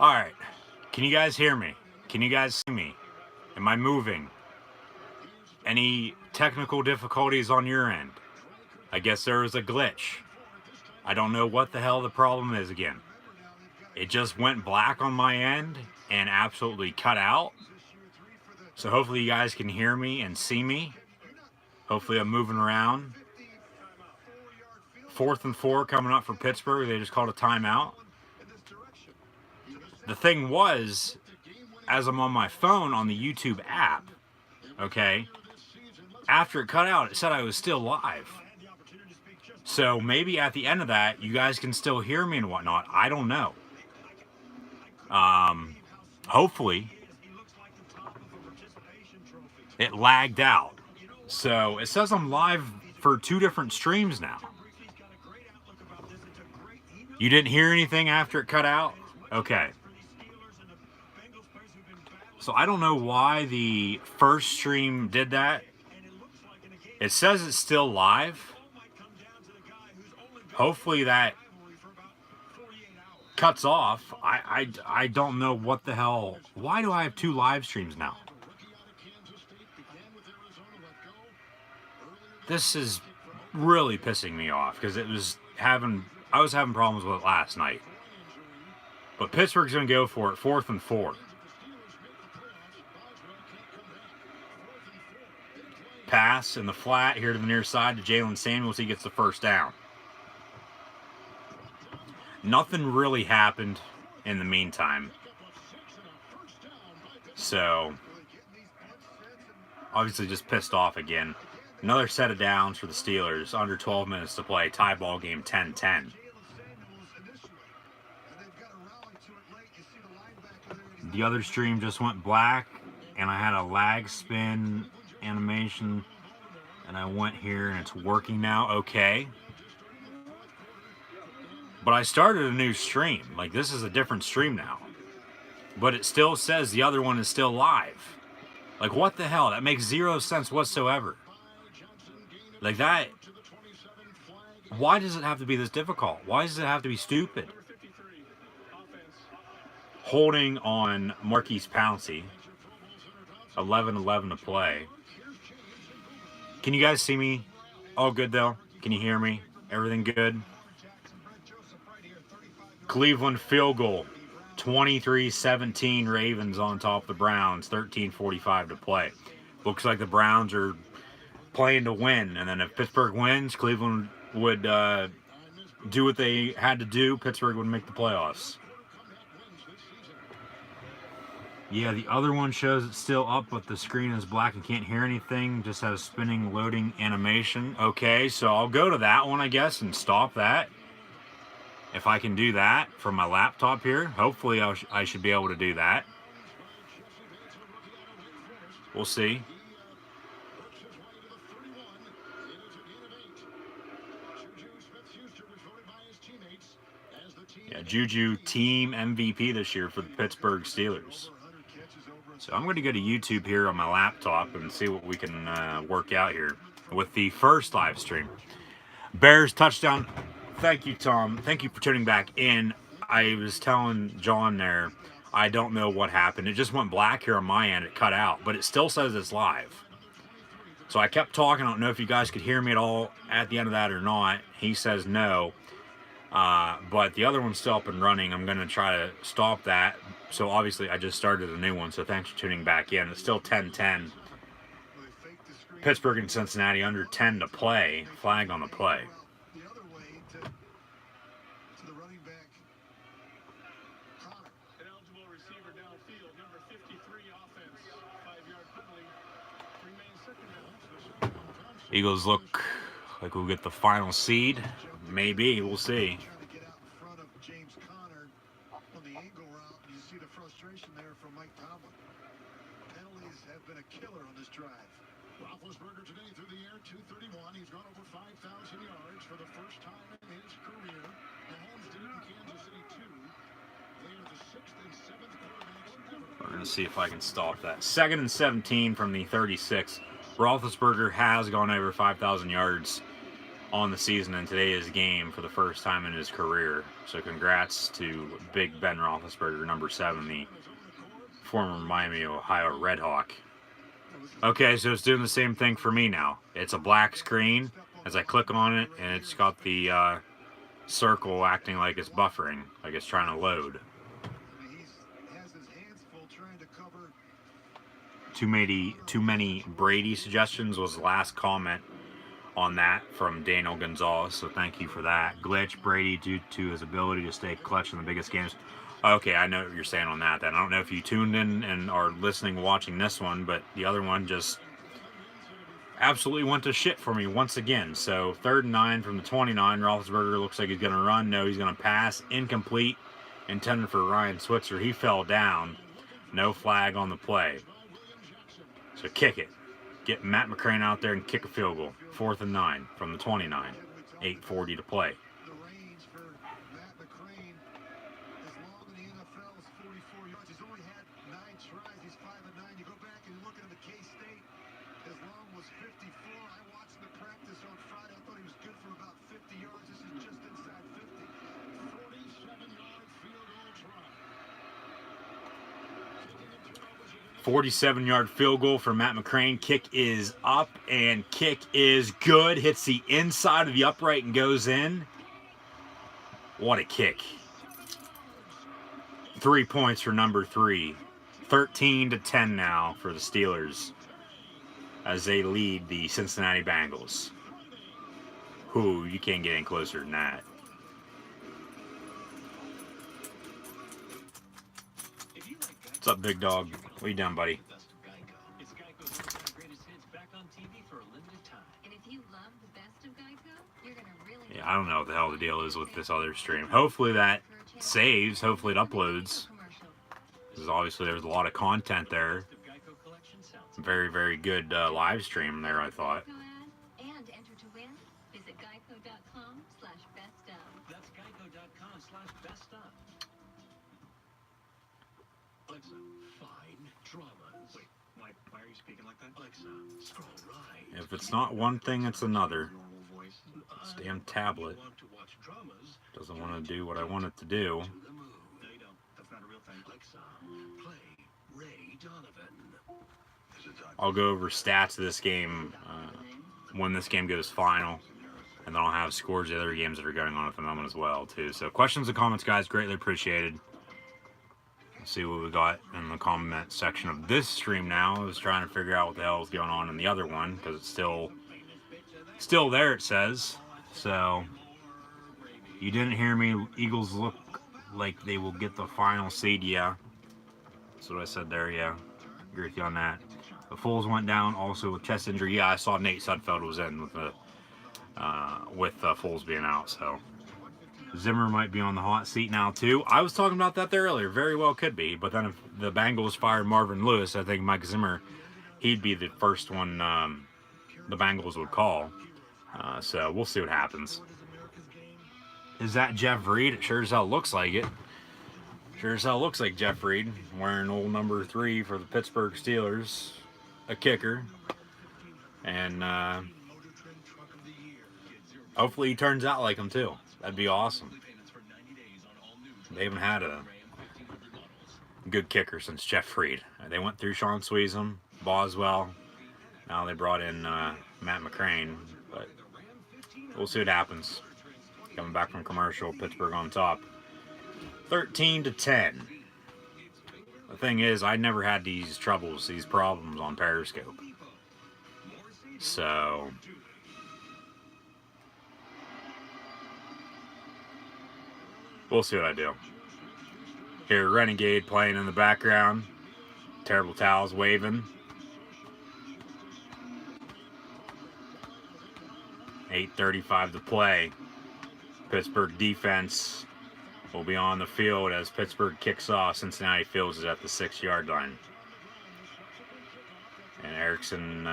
All right. Can you guys hear me? Can you guys see me? Am I moving? Any technical difficulties on your end? I guess there was a glitch. I don't know what the hell the problem is again. It just went black on my end and absolutely cut out. So hopefully you guys can hear me and see me. Hopefully I'm moving around. 4th and 4 coming up for Pittsburgh. They just called a timeout. The thing was, as I'm on my phone on the YouTube app, okay, after it cut out, it said I was still live. So maybe at the end of that, you guys can still hear me and whatnot. I don't know. Hopefully, it lagged out. So it says I'm live for 2 different streams now. You didn't hear anything after it cut out? Okay. So I don't know why the first stream did that. It says it's still live. Hopefully that cuts off. I don't know what the hell. Why do I have 2 live streams now? This is really pissing me off because I was having problems with it last night. But Pittsburgh's going to go for it, 4th and 4. Pass in the flat here to the near side to Jalen Samuels. He gets the first down. Nothing really happened in the meantime. So, obviously just pissed off again. Another set of downs for the Steelers. Under 12 minutes to play. Tie ball game 10-10. The other stream just went black, and I had a lag spin animation, and I went here, and it's working now. Okay. But I started a new stream. Like, this is a different stream now. But it still says the other one is still live. Like, what the hell? That makes 0 sense whatsoever. Like, that... Why does it have to be this difficult? Why does it have to be stupid? Holding on Marquise Pouncey. 11-11 to play. Can you guys see me? All good, though? Can you hear me? Everything good? Cleveland field goal. 23-17 Ravens on top of the Browns. 13:45 to play. Looks like the Browns are playing to win. And then if Pittsburgh wins, Cleveland would do what they had to do. Pittsburgh would make the playoffs. Yeah, the other one shows it's still up, but the screen is black and can't hear anything. Just has spinning loading animation. Okay, so I'll go to that one, I guess, and stop that. If I can do that from my laptop here, hopefully I should be able to do that. We'll see. Yeah, Juju team MVP this year for the Pittsburgh Steelers. So I'm going to go to YouTube here on my laptop and see what we can work out here with the first live stream. Bears touchdown. Thank you, Tom. Thank you for tuning back in. I was telling John there, I don't know what happened. It just went black here on my end. It cut out, but it still says it's live. So I kept talking. I don't know if you guys could hear me at all at the end of that or not. He says no. But the other one's still up and running. I'm going to try to stop that. So obviously I just started a new one. So thanks for tuning back in. It's still 10-10. Pittsburgh and Cincinnati under 10 to play. Flag on the play. Eagles look like we'll get the final seed. Maybe. We'll see. Roethlisberger today through the air, 231. He's gone over 5,000 yards for the first time in his career. Mahomes did it in Kansas City, too. They are the 6th and 7th quarterbacks ever. We're going to see if I can stop that. 2nd and 17 from the 36. Roethlisberger has gone over 5,000 yards on the season in today's game for the first time in his career. So congrats to Big Ben Roethlisberger, number 7, the former Miami, Ohio Redhawk. Okay, so it's doing the same thing for me now. It's a black screen as I click on it, and it's got the circle acting like it's buffering, like it's trying to load. Too many Brady suggestions was the last comment on that from Daniel Gonzalez, so thank you for that. Glitch Brady due to his ability to stay clutch in the biggest games. Okay, I know what you're saying on that then. I don't know if you tuned in and are listening, watching this one, but the other one just absolutely went to shit for me once again. So 3rd and 9 from the 29. Roethlisberger looks like he's going to run. No, he's going to pass. Incomplete. Intended for Ryan Switzer. He fell down. No flag on the play. So kick it. Get Matt McCrane out there and kick a field goal. 4th and 9 from the 29. 8:40 to play. A 47-yard field goal for Matt McCrane. Kick is up and kick is good. Hits the inside of the upright and goes in. What a kick. 3 points for number 3. 13-10 now for the Steelers as they lead the Cincinnati Bengals. Who, you can't get any closer than that. What's up, big dog? What you doing, buddy? Yeah, I don't know what the hell the deal is with this other stream. Hopefully that saves. Hopefully it uploads. Because obviously there's a lot of content there. Very, very good live stream there, I thought. If it's not one thing, it's another. This damn tablet doesn't want to do what I want it to do. I'll go over stats of this game when this game goes final, and then I'll have scores of the other games that are going on at the moment as well, too. So questions and comments, guys, greatly appreciated. Let's see what we got in the comment section of this stream now. I was trying to figure out what the hell is going on in the other one, because it's still there, it says. So, you didn't hear me. Eagles look like they will get the final seed, yeah. That's what I said there, yeah. Agree with you on that. The Foles went down also with chest injury. Yeah, I saw Nate Sudfeld was in with Foles being out, so. Zimmer might be on the hot seat now, too. I was talking about that there earlier. Very well could be. But then if the Bengals fired Marvin Lewis, I think Mike Zimmer, he'd be the first one the Bengals would call. So we'll see what happens. Is that Jeff Reed? It sure as hell looks like it. Sure as hell looks like Jeff Reed wearing old number 3 for the Pittsburgh Steelers. A kicker. And hopefully he turns out like him, too. That'd be awesome. They haven't had a good kicker since Jeff Reed. They went through Sean Sweezum, Boswell. Now they brought in Matt McCrane. But we'll see what happens. Coming back from commercial, Pittsburgh on top. 13-10. The thing is, I never had these problems on Periscope. So we'll see what I do. Here, Renegade playing in the background. Terrible Towels waving. 8:35 to play. Pittsburgh defense will be on the field as Pittsburgh kicks off. Cincinnati fields is at the 6-yard line. And Erickson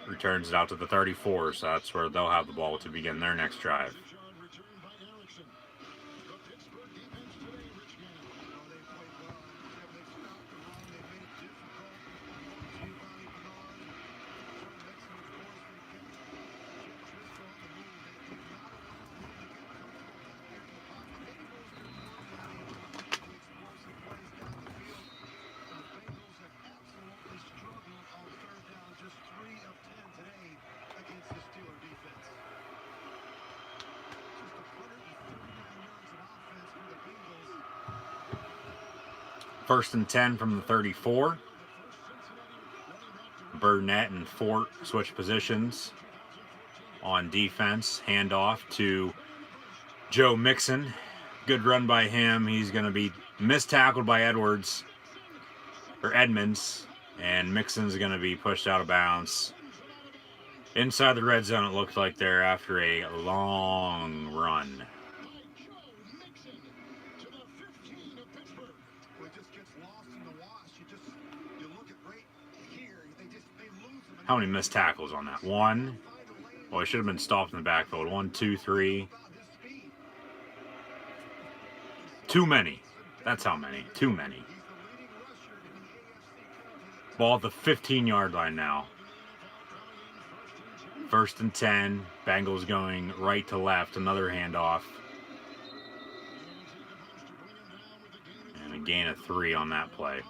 returns it out to the 34, so that's where they'll have the ball to begin their next drive. First and 10 from the 34. Burnett and Fort switch positions on defense. Handoff to Joe Mixon. Good run by him. He's going to be mistackled by Edmonds. And Mixon's going to be pushed out of bounds. Inside the red zone, it looked like there after a long run. How many missed tackles on that? One. Well, he should have been stopped in the backfield. 1, 2, 3. Too many. That's how many. Too many. Ball at the 15-yard line now. First and 10. Bengals going right to left. Another handoff. And a gain of 3 on that play.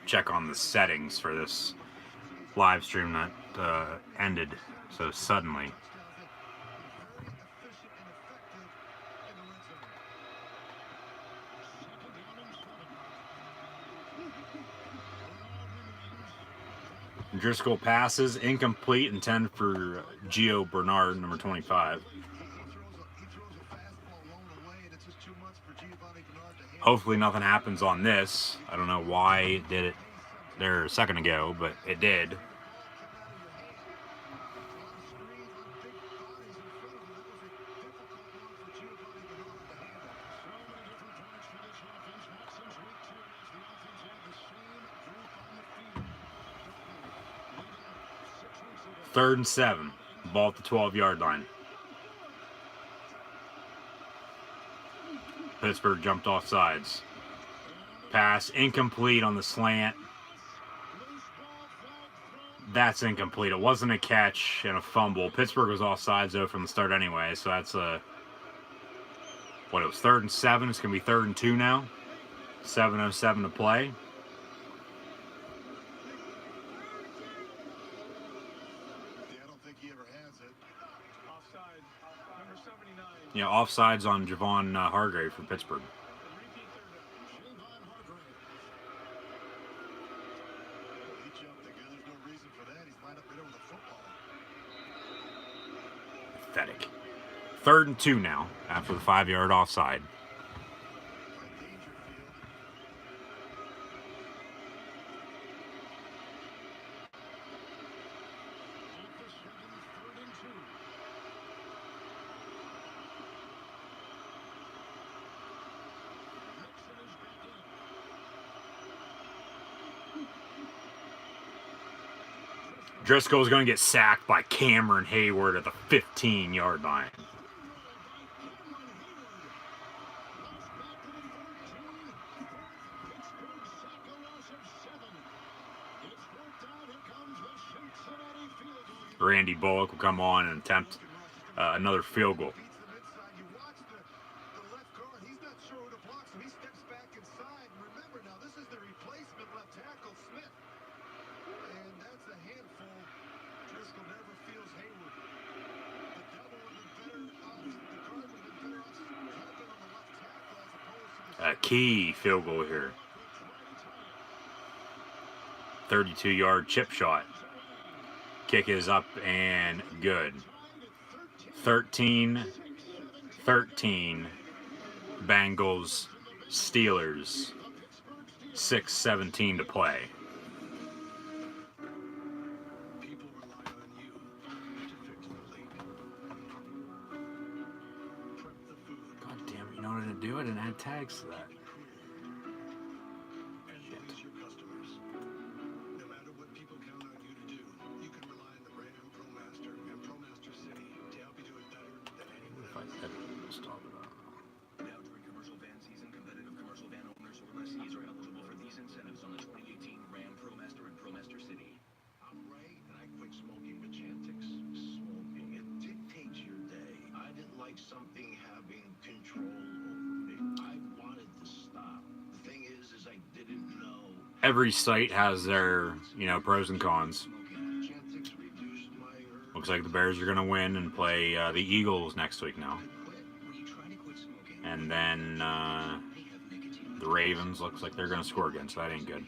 Check on the settings for this live stream that ended so suddenly. Driscoll passes, incomplete, intended for Gio Bernard, number 25. Hopefully nothing happens on this. I don't know why it did it there a second ago, but it did. Third and 7. Ball at the 12-yard line. Pittsburgh jumped off sides. Pass incomplete on the slant. That's incomplete. It wasn't a catch and a fumble. Pittsburgh was off sides though from the start anyway, so that's it was 3rd and 7. It's going to be 3rd and 2 now. 7:07 to play. Yeah, offsides on Javon Hargrave for Pittsburgh. Pathetic. 3rd and 2 now after the 5-yard offside. Driscoll's going to get sacked by Cameron Hayward at the 15-yard line. Randy Bullock will come on and attempt another field goal. A key field goal here. 32-yard chip shot. Kick is up and good. 13-13. Bengals, Steelers. 6:17 to play. Do it and add tags to that. Every site has their, pros and cons. Looks like the Bears are going to win and play the Eagles next week now. And then the Ravens looks like they're going to score again, so that ain't good.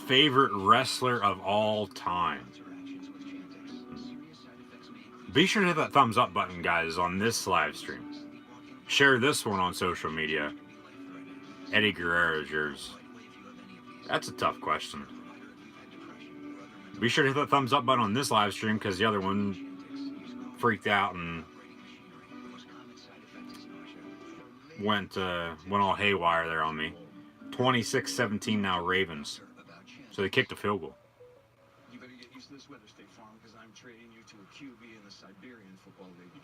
Favorite wrestler of all time. Be sure to hit that thumbs up button, guys, on this live stream. Share this one on social media. Eddie Guerrero is yours. That's a tough question. Be sure to hit that thumbs up button on this live stream because the other one freaked out and went all haywire there on me. 26-17 now Ravens. So they kicked a field goal.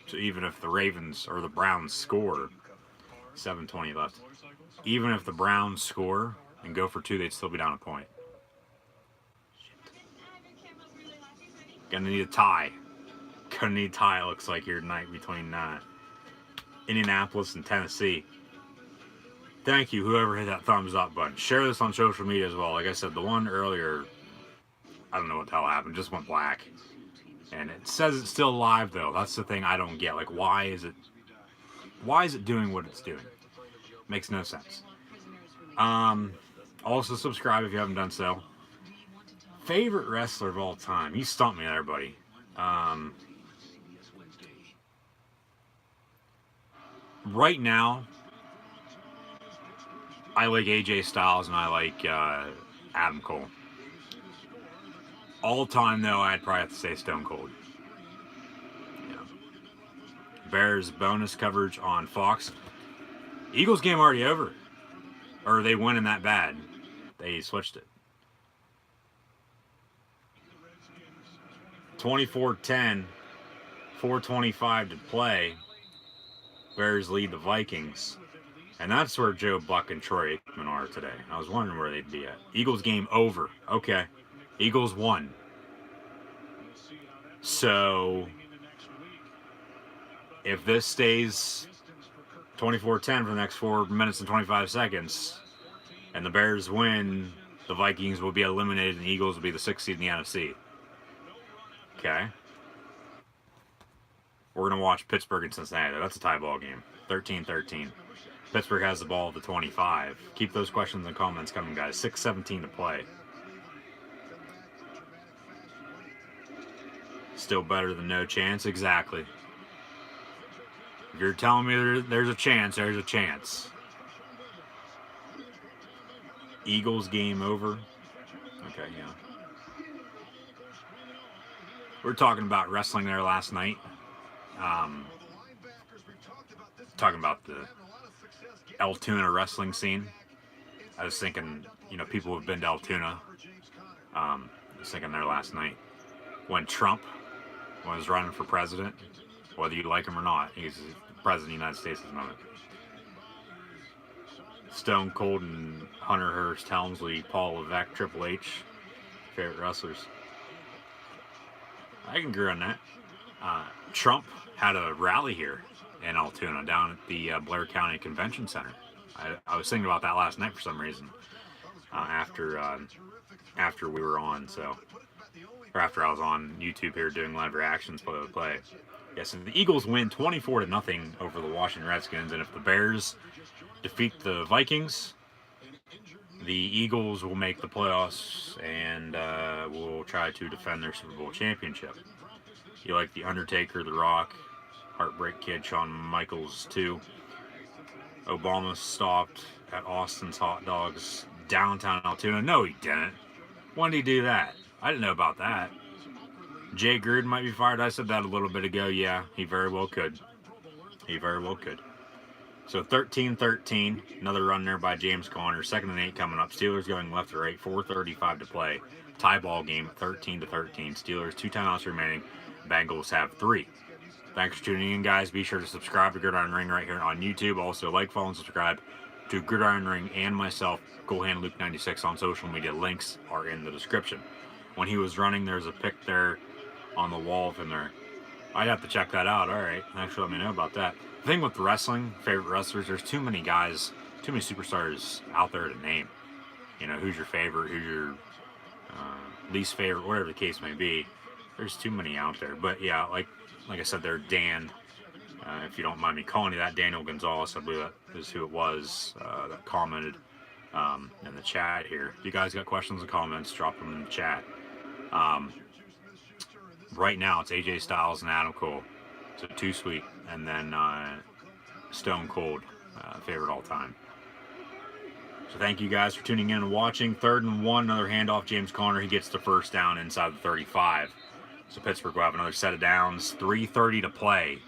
So even if the Ravens or the Browns score, 7:20 left. Even if the Browns score and go for 2, they'd still be down a point. Gonna need a tie. Gonna need a tie, it looks like, here tonight between Indianapolis and Tennessee. Thank you, whoever hit that thumbs up button. Share this on social media as well. Like I said, the one earlier, I don't know what the hell happened, just went black. And it says it's still live, though. That's the thing I don't get. Like, why is it doing what it's doing? Makes no sense. Also, subscribe if you haven't done so. Favorite wrestler of all time? You stumped me there, buddy. Right now, I like AJ Styles and I like Adam Cole. All time, though, I'd probably have to say Stone Cold. Yeah. Bears bonus coverage on Fox. Eagles game already over. Or are they winning that bad? They switched it. 24-10, 4:25 to play. Bears lead the Vikings. And that's where Joe Buck and Troy Aikman are today. I was wondering where they'd be at. Eagles game over. Okay. Eagles won. So, if this stays 24-10 for the next 4 minutes and 25 seconds, and the Bears win, the Vikings will be eliminated and the Eagles will be the 6th seed in the NFC. Okay. We're going to watch Pittsburgh and Cincinnati. That's a tie ball game. 13-13. Pittsburgh has the ball at the 25. Keep those questions and comments coming, guys. 6:17 to play. Still better than no chance? Exactly. If you're telling me there's a chance, there's a chance. Eagles game over. Okay, yeah. We were talking about wrestling there last night. Talking about the Altoona wrestling scene. I was thinking, people who've been to Altoona. I was thinking there last night. When Trump was running for president, whether you like him or not, he's the president of the United States at the moment. Stone Cold and Hunter Hearst Helmsley, Paul Levesque, Triple H, favorite wrestlers. I can agree on that. Trump had a rally here in Altoona down at the Blair County Convention Center. I was thinking about that last night for some reason. After we were on, or after I was on YouTube here doing live reactions play. Yes, and the Eagles win 24-0 over the Washington Redskins, and if the Bears defeat the Vikings, the Eagles will make the playoffs and will try to defend their Super Bowl championship. You like The Undertaker, The Rock, Heartbreak Kid, Shawn Michaels too. Obama stopped at Austin's Hot Dogs downtown Altoona. No, he didn't. When did he do that? I didn't know about that. Jay Gruden might be fired. I said that a little bit ago. Yeah, he very well could. He very well could. So 13-13. Another run there by James Conner. 2nd and 8 coming up. Steelers going left to right. 4:35 to play. Tie ball game. 13-13. Steelers 2 timeouts remaining. Bengals have 3. Thanks for tuning in, guys. Be sure to subscribe to Gridiron Ring right here on YouTube. Also, like, follow, and subscribe to Gridiron Ring and myself, Goalhand Luke 96 on social media. Links are in the description. When he was running, there's a pic there on the wall of him there. I'd have to check that out. All right. Thanks for letting me know about that. The thing with wrestling, favorite wrestlers, there's too many guys, too many superstars out there to name. Who's your favorite, who's your least favorite, whatever the case may be. There's too many out there. But yeah, like I said, there, Dan. If you don't mind me calling you that, Daniel Gonzalez, I believe that is who it was that commented in the chat here. If you guys got questions or comments, drop them in the chat. Right now, it's AJ Styles and Adam Cole. So Too Sweet, and then Stone Cold, favorite all time. So thank you guys for tuning in and watching. 3rd and 1, another handoff. James Conner, he gets the first down inside the 35. So Pittsburgh will have another set of downs. 3:30 to play.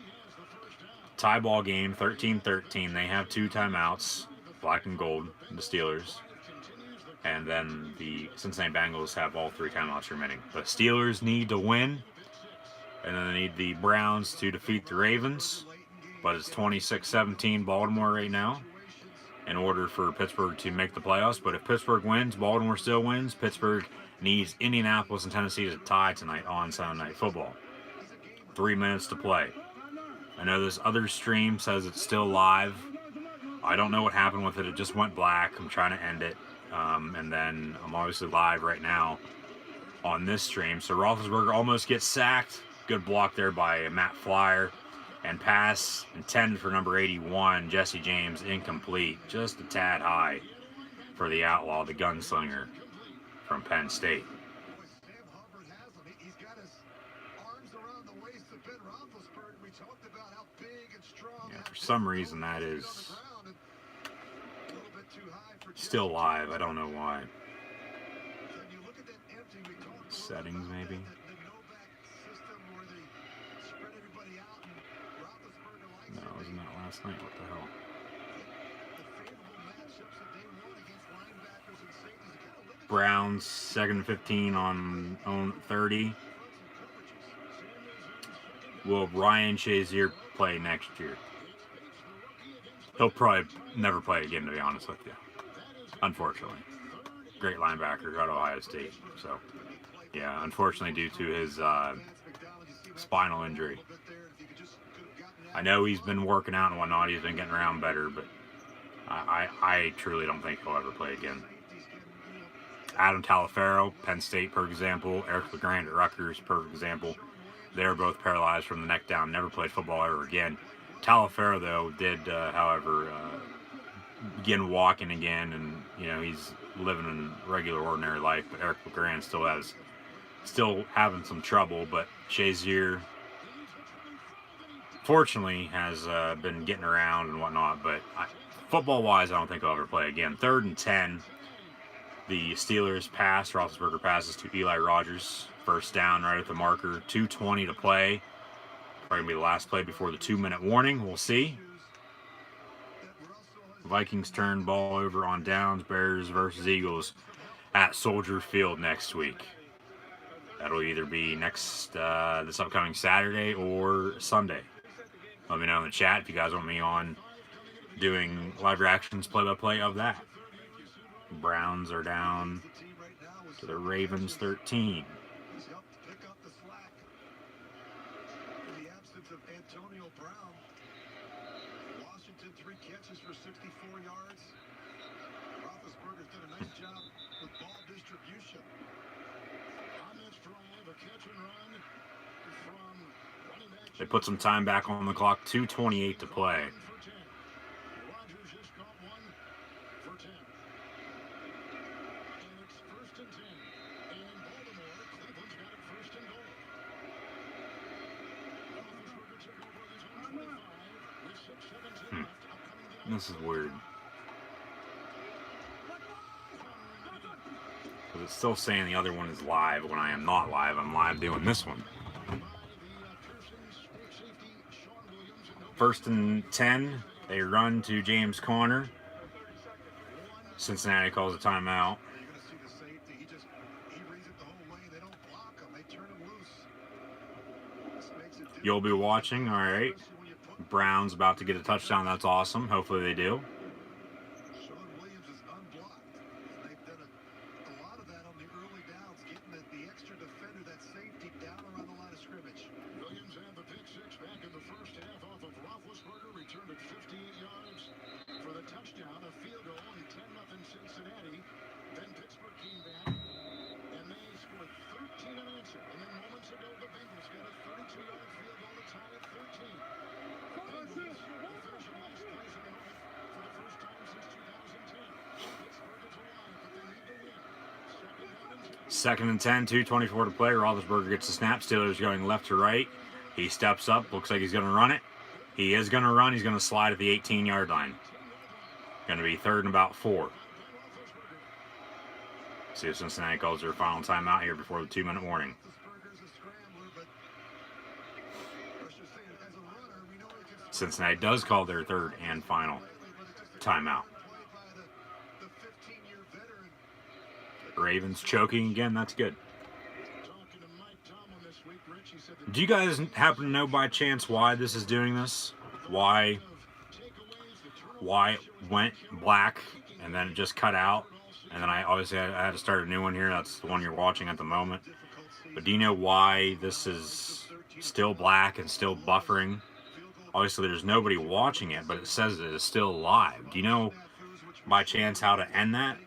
Tie ball game, 13-13. They have 2 timeouts, black and gold, the Steelers. And then the Cincinnati Bengals have all 3 timeouts remaining. The Steelers need to win, and then they need the Browns to defeat the Ravens. But it's 26-17 Baltimore right now in order for Pittsburgh to make the playoffs. But if Pittsburgh wins, Baltimore still wins. Pittsburgh needs Indianapolis and Tennessee to tie tonight on Sunday Night Football. 3 minutes to play. I know this other stream says it's still live. I don't know what happened with it. It just went black. I'm trying to end it. And then I'm obviously live right now on this stream. So Roethlisberger almost gets sacked. Good block there by Matt Flyer. And pass intended for number 81, Jesse James, incomplete. Just a tad high for the outlaw, the gunslinger from Penn State. Yeah, for some reason that is still live. I don't know why. Settings maybe. No, wasn't that last night? What the hell? Browns 2nd and 15 on own 30. Will Ryan Shazier play next year? He'll probably never play again, to be honest with you. Unfortunately. Great linebacker, got Ohio State. So, yeah, unfortunately due to his spinal injury. I know he's been working out and whatnot. He's been getting around better, but I truly don't think he'll ever play again. Adam Talaferro, Penn State, per example. Eric LeGrand at Rutgers, per example. They were both paralyzed from the neck down. Never played football ever again. Talaferro, though, did, however, begin walking again, and he's living a regular, ordinary life. But Eric LeGrand still having some trouble. But Shazier, fortunately, has been getting around and whatnot. But football-wise, I don't think he'll ever play again. 3rd and 10. The Steelers pass. Roethlisberger passes to Eli Rogers. First down right at the marker. 2:20 to play. Probably going to be the last play before the 2-minute warning. We'll see. Vikings turn ball over on downs. Bears versus Eagles at Soldier Field next week. That'll either be this upcoming Saturday or Sunday. Let me know in the chat if you guys want me on doing live reactions, play-by-play of that. Browns are down to the Ravens 13. Washington 3 catches for 64 yards. Roethlisberger's done a nice job with ball distribution. On this drive, a catch and run from running back. They put some time back on the clock. 2:28 to play. Rogers just caught one for 10. And it's 1st and 10. And in Baltimore, Cleveland's got it 1st and goal. Roethlisberger took over his own 25 with 6:17 left. This is weird. Because it's still saying the other one is live when I am not live. I'm live doing this one. 1st and 10. They run to James Conner. Cincinnati calls a timeout. You'll be watching, all right. Browns about to get a touchdown. That's awesome. Hopefully they do. Then Pittsburgh came back, and they scored 13 unanswered. And then moments ago, 2nd and 10, 2:24 to play. Roethlisberger gets the snap. Steelers going left to right. He steps up. Looks like he's going to run it. He is going to run. He's going to slide at the 18-yard line. Going to be 3rd and about 4. See if Cincinnati calls their final timeout here before the 2-minute warning. Cincinnati does call their 3rd and final timeout. Ravens choking again. That's good. Do you guys happen to know by chance why this is doing this? Why it went black and then it just cut out? And then I had to start a new one here. That's the one you're watching at the moment. But do you know why this is still black and still buffering? Obviously, there's nobody watching it, but it says it is still live. Do you know by chance how to end that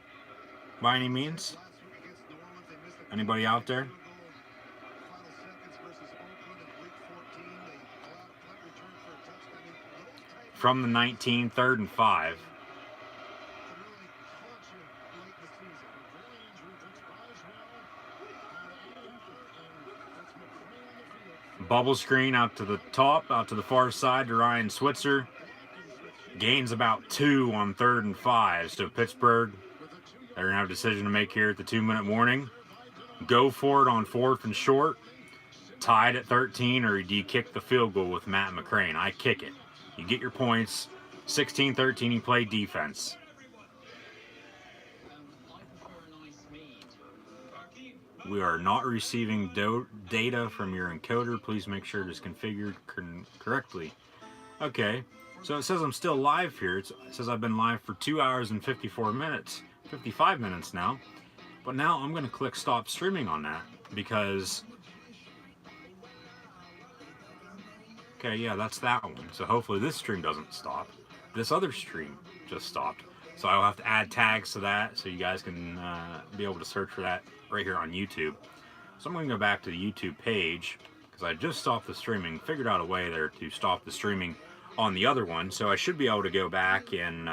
by any means? Anybody out there? From the 19, 3rd and 5. Bubble screen out to the top, out to the far side to Ryan Switzer. Gains about 2 on 3rd and 5. So Pittsburgh, they're going to have a decision to make here at the 2-minute warning. Go for it on 4th and short. Tied at 13, or do you kick the field goal with Matt McCrane? I kick it. You get your points. 16-13, you play defense. We are not receiving data from your encoder. Please make sure it is configured correctly. Okay, so it says I'm still live here. It says I've been live for 2 hours and 55 minutes now. But now I'm going to click stop streaming on that because... Okay, yeah, that's that one. So hopefully this stream doesn't stop. This other stream just stopped. So I'll have to add tags to that so you guys can be able to search for that right here on YouTube. So I'm going to go back to the YouTube page because I just stopped the streaming, figured out a way there to stop the streaming on the other one. So I should be able to go back and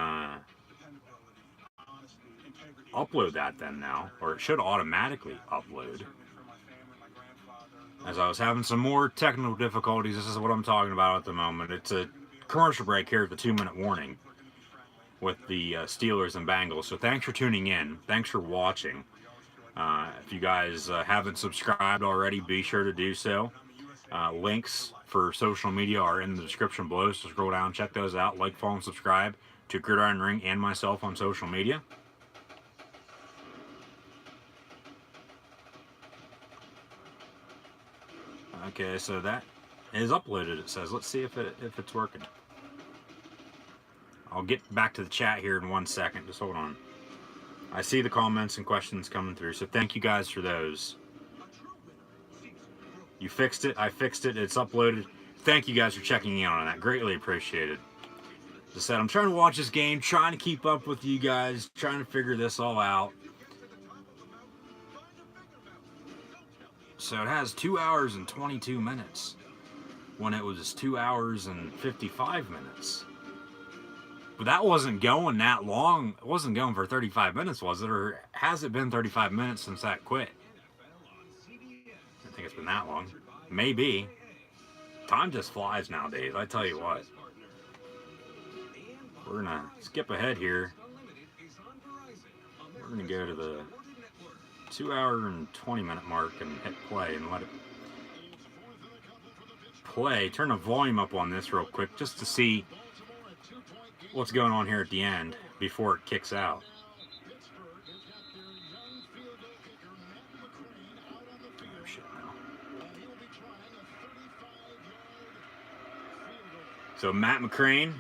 upload that then now, or it should automatically upload. As I was having some more technical difficulties, this is what I'm talking about at the moment. It's a commercial break here at the 2-minute warning with the Steelers and Bengals. So thanks for tuning in. Thanks for watching. If you guys haven't subscribed already, be sure to do so. Links for social media are in the description below, so scroll down, check those out. Like, follow, and subscribe to Gridiron Ring and myself on social media. Okay, so that is uploaded, it says. Let's see if it's working. I'll get back to the chat here in 1 second. Just hold on. I see the comments and questions coming through, so thank you guys for those. You fixed it. I fixed it. It's uploaded. Thank you guys for checking in on that. Greatly appreciated. As I said, I'm trying to watch this game, trying to keep up with you guys, trying to figure this all out. So it has 2 hours and 22 minutes when it was 2 hours and 55 minutes. But that wasn't going that long. It wasn't going for 35 minutes, was it? Or has it been 35 minutes since that quit? I think it's been that long. Maybe. Time just flies nowadays, I tell you what. We're going to skip ahead here. We're going to go to the 2 hour and 20 minute mark and hit play and let it play. Turn the volume up on this real quick just to see what's going on here at the end before it kicks out. Oh, shit, no. So Matt McCrane,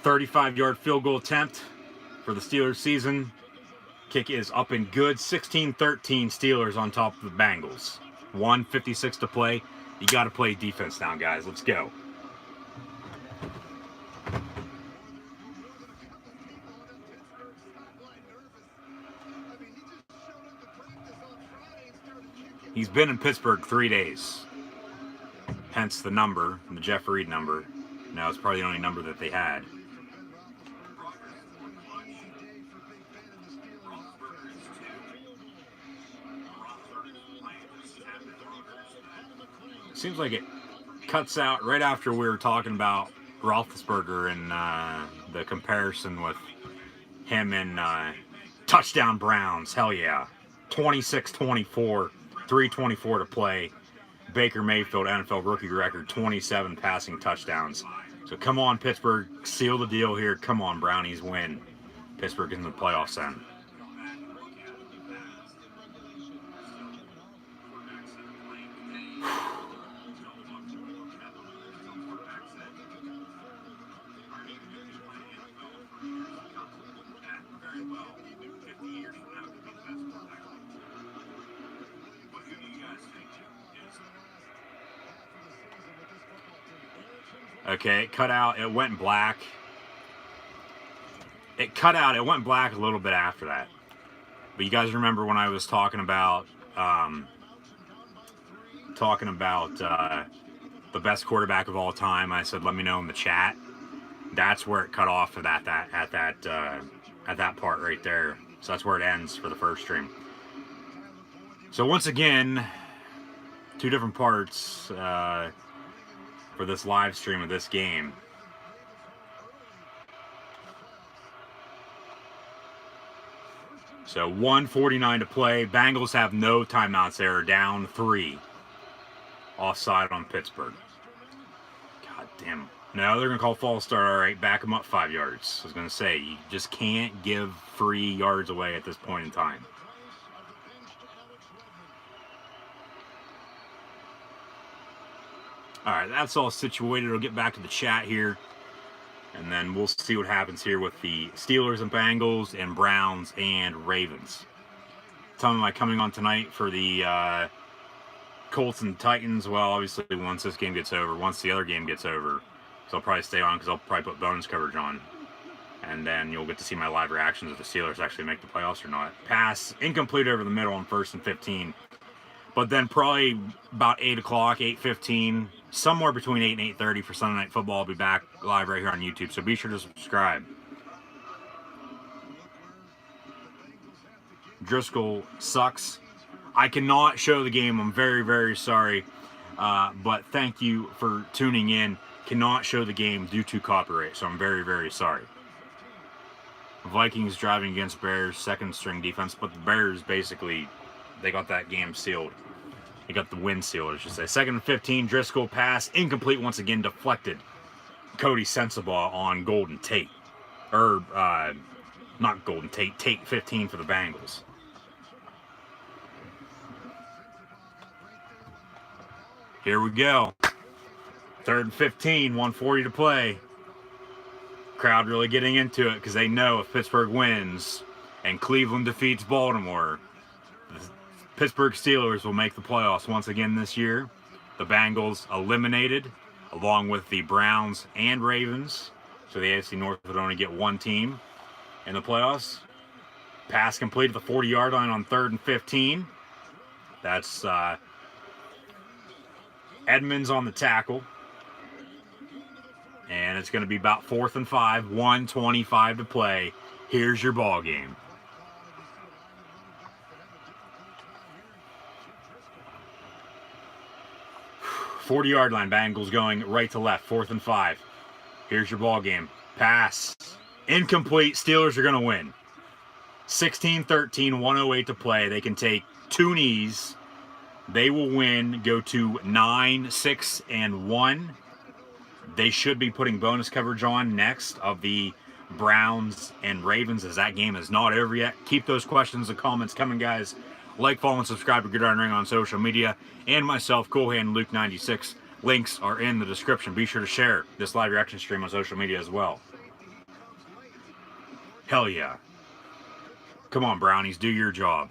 35-yard field goal attempt for the Steelers season. Kick is up and good. 16-13 Steelers on top of the Bengals. 1:56 to play. You got to play defense now, guys. Let's go. He's been in Pittsburgh 3 days. Hence the number, the Jeff Reed number. Now it's probably the only number that they had. Seems like it cuts out right after we were talking about Roethlisberger and the comparison with him and touchdown Browns. Hell yeah. 26-24, 3:24 to play. Baker Mayfield, NFL rookie record, 27 passing touchdowns. So come on, Pittsburgh, seal the deal here. Come on, Brownies, win. Pittsburgh in the playoffs then. Okay, it cut out. It went black. It cut out. It went black a little bit after that. But you guys remember when I was talking about the best quarterback of all time? I said, let me know in the chat. That's where it cut off at that part right there. So that's where it ends for the first stream. So once again, two different parts for this live stream of this game. So 1:49 to play. Bengals have no timeouts there. Down 3. Offside on Pittsburgh. God damn. No, they're going to call false start. All right, back them up 5 yards. I was going to say, you just can't give 3 yards away at this point in time. All right, that's all situated. I'll get back to the chat here. And then we'll see what happens here with the Steelers and Bengals and Browns and Ravens. Tell me, am I coming on tonight for the Colts and Titans? Well, obviously, once this game gets over, once the other game gets over, so I'll probably stay on because I'll probably put bonus coverage on. And then you'll get to see my live reactions if the Steelers actually make the playoffs or not. Pass, incomplete over the middle on 1st and 15. But then probably about 8 o'clock, 8:15, somewhere between 8 and 8:30 for Sunday Night Football. I'll be back live right here on YouTube, so be sure to subscribe. Driscoll sucks. I cannot show the game. I'm very, very sorry. But thank you for tuning in. Cannot show the game due to copyright, so I'm very, very sorry. Vikings driving against Bears, second string defense, but the Bears basically, they got that game sealed. They got the win sealed, I should say. 2nd and 15, Driscoll pass, incomplete once again, deflected. Cody Sensabaugh on Golden Tate. Not Golden Tate, Tate 15 for the Bengals. Here we go. 3rd and 15, 1:40 to play. Crowd really getting into it because they know if Pittsburgh wins and Cleveland defeats Baltimore, the Pittsburgh Steelers will make the playoffs once again this year. The Bengals eliminated along with the Browns and Ravens. So the AFC North would only get one team in the playoffs. Pass completed the 40-yard line on 3rd and 15. That's Edmonds on the tackle. And it's going to be about 4th and 5, 1:25 to play. Here's your ball game. Forty-yard line, Bengals going right to left, 4th and 5. Here's your ball game. Pass. Incomplete. Steelers are going to win. 16-13, 1:08 to play. They can take 2 knees. They will win, go to 9-6-1. They should be putting bonus coverage on next of the Browns and Ravens, as that game is not over yet. Keep those questions and comments coming, guys. Like, follow, and subscribe to Gridiron Ring on social media. And myself, Coolhand Luke 96. Links are in the description. Be sure to share this live reaction stream on social media as well. Hell yeah. Come on, Brownies, do your job.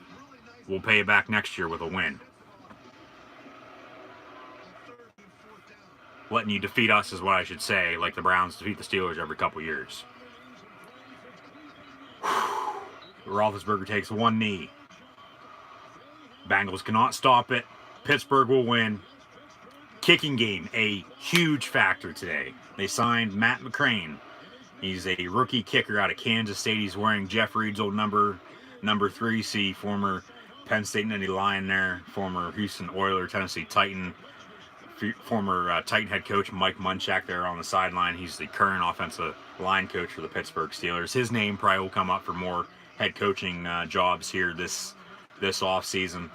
We'll pay you back next year with a win. Letting you defeat us is what I should say, like the Browns defeat the Steelers every couple years. Roethlisberger takes 1 knee. Bengals cannot stop it. Pittsburgh will win. Kicking game, a huge factor today. They signed Matt McCrane. He's a rookie kicker out of Kansas State. He's wearing Jeff Reed's old number 3. See, former Penn State Nittany Lion there, former Houston Oiler, Tennessee Titan, former Titan head coach Mike Munchak there on the sideline. He's the current offensive line coach for the Pittsburgh Steelers. His name probably will come up for more head coaching jobs here this offseason.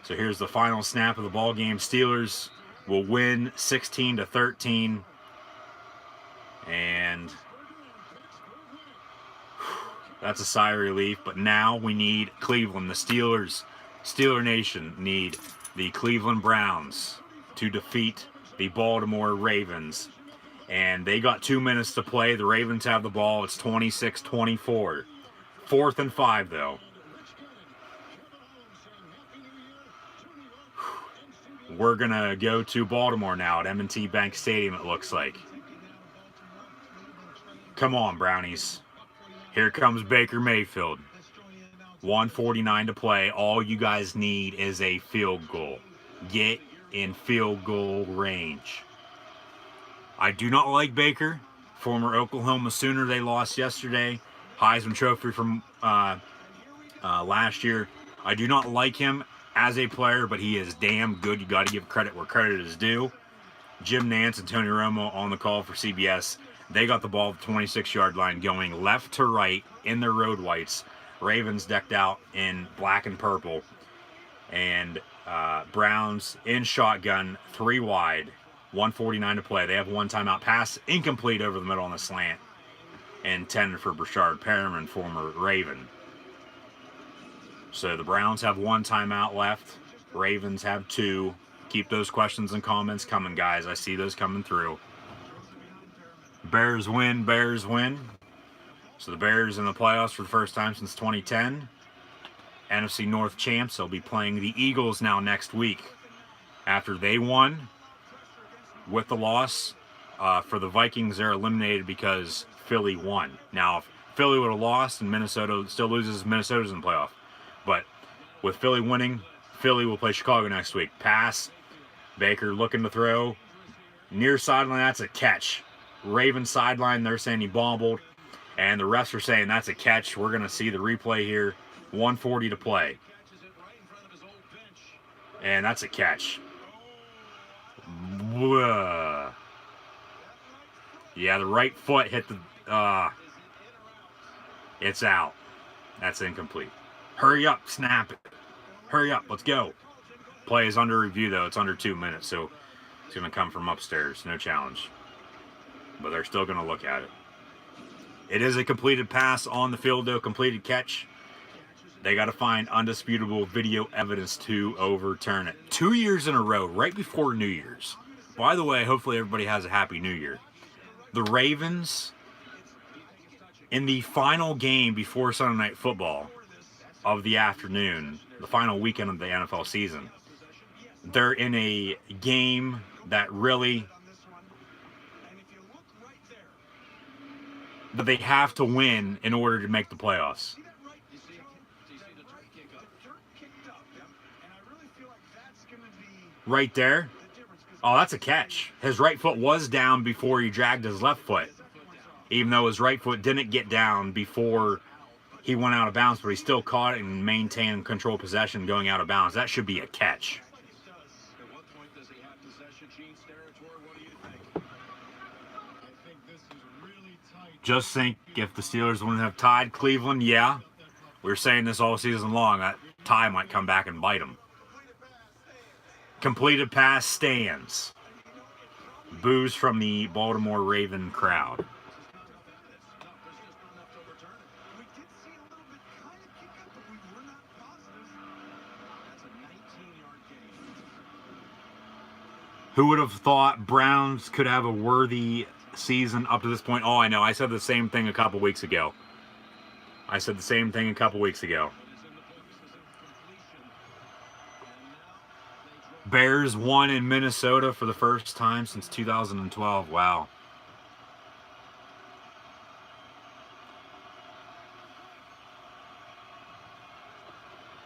So here's the final snap of the ball game. Steelers will win 16-13. And that's a sigh of relief. But now we need Cleveland. The Steeler Nation need the Cleveland Browns to defeat the Baltimore Ravens. And they got 2 minutes to play. The Ravens have the ball. It's 26-24. 4th and 5, though. We're going to go to Baltimore now at M&T Bank Stadium, it looks like. Come on, Brownies. Here comes Baker Mayfield. 1:49 to play. All you guys need is a field goal. Get in field goal range. I do not like Baker, former Oklahoma Sooner. They lost yesterday. Heisman Trophy from last year. I do not like him as a player, but he is damn good. You got to give credit where credit is due. Jim Nantz and Tony Romo on the call for CBS. They got the ball at the 26-yard line going left to right in their road whites. Ravens decked out in black and purple. And Browns in shotgun, 3 wide, 1:49 to play. They have one timeout. Pass incomplete over the middle on the slant. Intended for Brashard Perriman, former Raven. So the Browns have 1 timeout left. Ravens have 2. Keep those questions and comments coming, guys. I see those coming through. Bears win, Bears win. So the Bears in the playoffs for the first time since 2010. NFC North champs. They'll be playing the Eagles now next week. After they won with the loss for the Vikings, they're eliminated because Philly won. Now, if Philly would have lost and Minnesota still loses, Minnesota's in the playoff. But with Philly winning, Philly will play Chicago next week. Pass. Baker looking to throw. Near sideline, that's a catch. Ravens sideline, they're saying he bobbled. And the refs are saying that's a catch. We're going to see the replay here. 1:40 to play. And that's a catch. Yeah, the right foot hit the... it's out. That's incomplete. Hurry up, snap it. Hurry up, let's go. Play is under review, though. It's under 2 minutes, so it's going to come from upstairs. No challenge. But they're still going to look at it. It is a completed pass on the field, though. Completed catch. They got to find undisputable video evidence to overturn it. 2 years in a row, right before New Year's. By the way, hopefully everybody has a happy New Year. The Ravens, in the final game before Sunday Night Football of the afternoon, the final weekend of the NFL season, they're in a game that really... that they have to win in order to make the playoffs. Right there. Oh, that's a catch. His right foot was down before he dragged his left foot. Even though his right foot didn't get down before he went out of bounds, but he still caught it and maintained control possession going out of bounds. That should be a catch. Just think if the Steelers wouldn't have tied Cleveland, yeah. We were saying this all season long. That tie might come back and bite them. Completed pass stands. Boos from the Baltimore Raven crowd. Who would have thought Browns could have a worthy season up to this point? Oh, I know. I said the same thing a couple weeks ago. Bears won in Minnesota for the first time since 2012. Wow.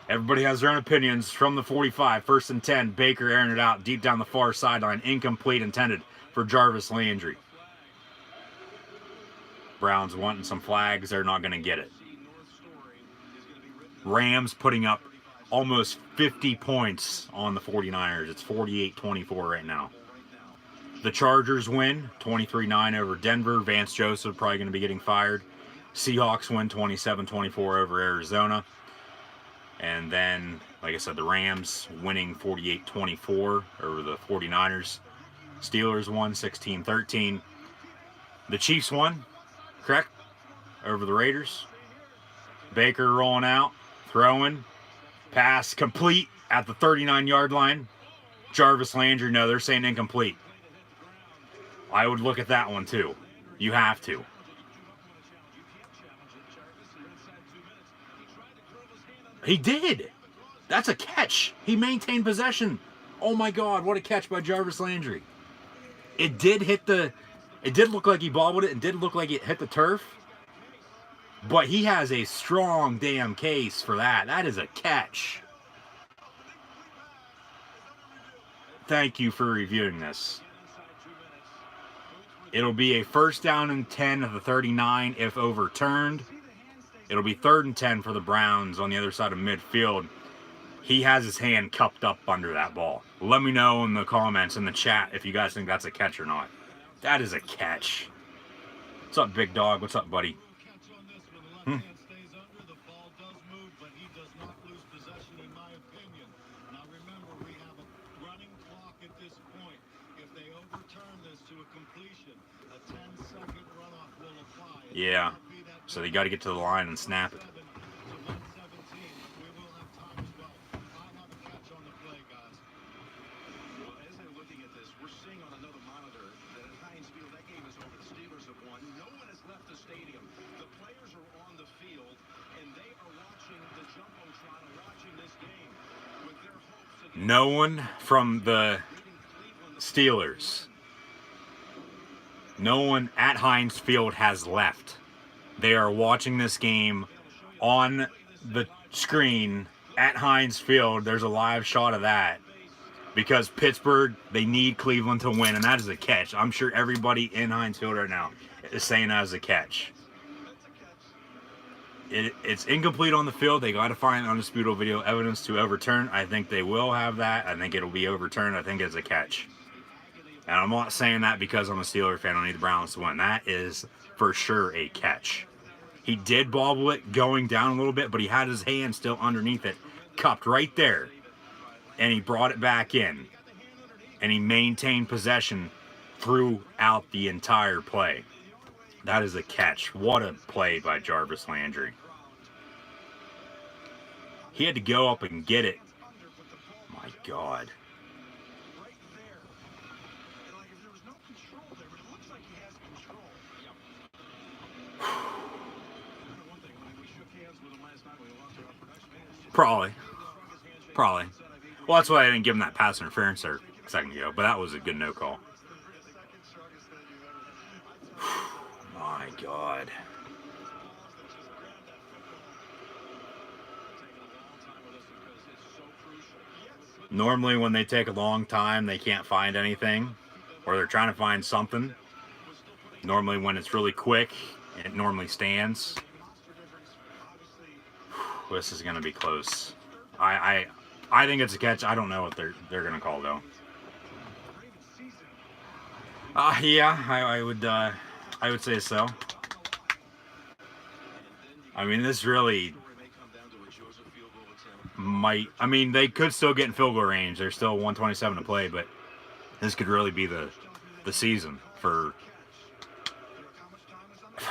Everybody has their own opinions. From the 45, 1st and 10. Baker airing it out deep down the far sideline. Incomplete, intended for Jarvis Landry. Browns wanting some flags. They're not going to get it. Rams putting up almost 50 points on the 49ers. It's 48-24 right now. The Chargers win 23-9 over Denver. Vance Joseph probably going to be getting fired. Seahawks win 27-24 over Arizona. And then, like I said, the Rams winning 48-24 over the 49ers. Steelers won 16-13. The Chiefs won, correct, over the Raiders. Baker rolling out, throwing, pass complete at the 39-yard line. Jarvis Landry, no, they're saying incomplete. I would look at that one too. You have to. He did. That's a catch. He maintained possession. Oh my God, what a catch by Jarvis Landry. It did look like he bobbled it. It did look like it hit the turf. But he has a strong damn case for that. That is a catch. Thank you for reviewing this. It'll be a 1st down and 10 of the 39 if overturned. It'll be 3rd and 10 for the Browns on the other side of midfield. He has his hand cupped up under that ball. Let me know in the comments, in the chat, if you guys think that's a catch or not. That is a catch. What's up, big dog? What's up, buddy? Yeah, so they got to get to the line and snap it. No one from the Steelers, no one at Heinz Field has left. They are watching this game on the screen at Heinz Field. There's a live shot of that because Pittsburgh, they need Cleveland to win, and that is a catch. I'm sure everybody in Heinz Field right now is saying that is a catch. It's incomplete on the field. They got to find undisputable video evidence to overturn. I think they will have that. I think it'll be overturned. I think it's a catch. And I'm not saying that because I'm a Steelers fan. I need the Browns to win. That is for sure a catch. He did bobble it going down a little bit, but he had his hand still underneath it, cupped right there. And he brought it back in. And he maintained possession throughout the entire play. That is a catch. What a play by Jarvis Landry. He had to go up and get it. My God. Probably. Well, that's why I didn't give him that pass interference there a second ago, but that was a good no call. My God. Normally when they take a long time, they can't find anything, or they're trying to find something. Normally when it's really quick, it normally stands. This is going to be close. I think it's a catch. I don't know what they're going to call though. Yeah, I would say so. I mean, this really might. I mean, they could still get in field goal range. There's still 127 to play, but this could really be the season for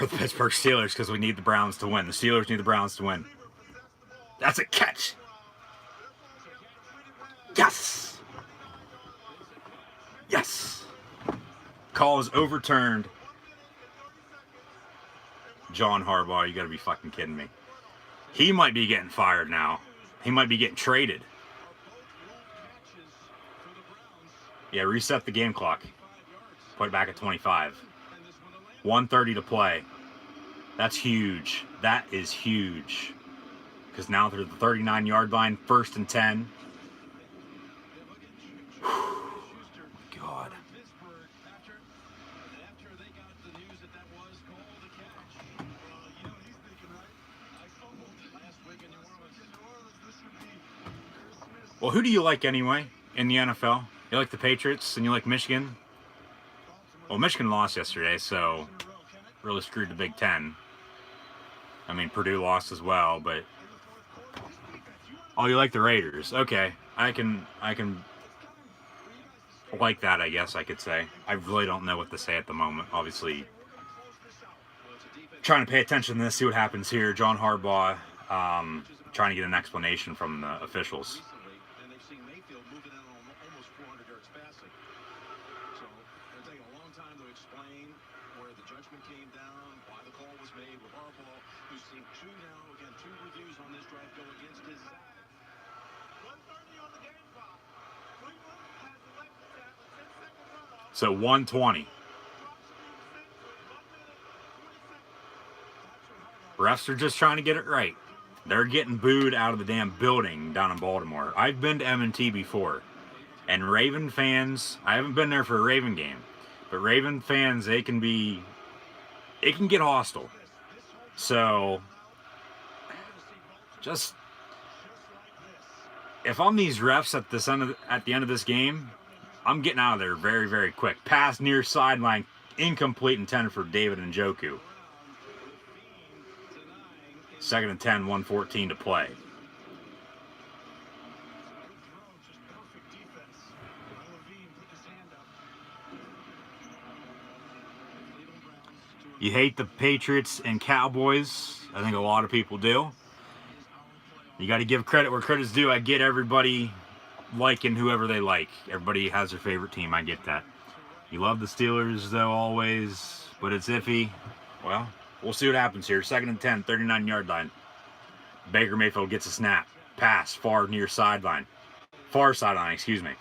the Pittsburgh Steelers because we need the Browns to win. The Steelers need the Browns to win. That's a catch. Yes. Yes. Call is overturned. John Harbaugh, you gotta be fucking kidding me. He might be getting fired now. He might be getting traded. Yeah, reset the game clock. Put it back at 25. 1:30 to play. That's huge. That is huge. Because now they're the 39-yard line, 1st and 10. God. Well, who do you like anyway in the NFL? You like the Patriots and you like Michigan? Well, Michigan lost yesterday, so really screwed the Big Ten. I mean, Purdue lost as well, but oh, you like the Raiders? Okay, I can like that. I guess I could say. I really don't know what to say at the moment. Obviously, trying to pay attention to this, see what happens here. John Harbaugh trying to get an explanation from the officials. So 120. Refs are just trying to get it right. They're getting booed out of the damn building down in Baltimore. I've been to M&T before. And Raven fans, I haven't been there for a Raven game, but Raven fans, it can get hostile. So, just, if I'm these refs at the end of this game, I'm getting out of there very, very quick. Pass near sideline, incomplete, intended for David Njoku. 2nd and 10, 1:14 to play. You hate the Patriots and Cowboys. I think a lot of people do. You got to give credit where credit's due. I get everybody liking whoever they like. Everybody has their favorite team. I get that. You love the Steelers, though, always, but it's iffy. Well, we'll see what happens here. 2nd and 10, 39-yard line. Baker Mayfield gets a snap. Pass far sideline. Excuse me.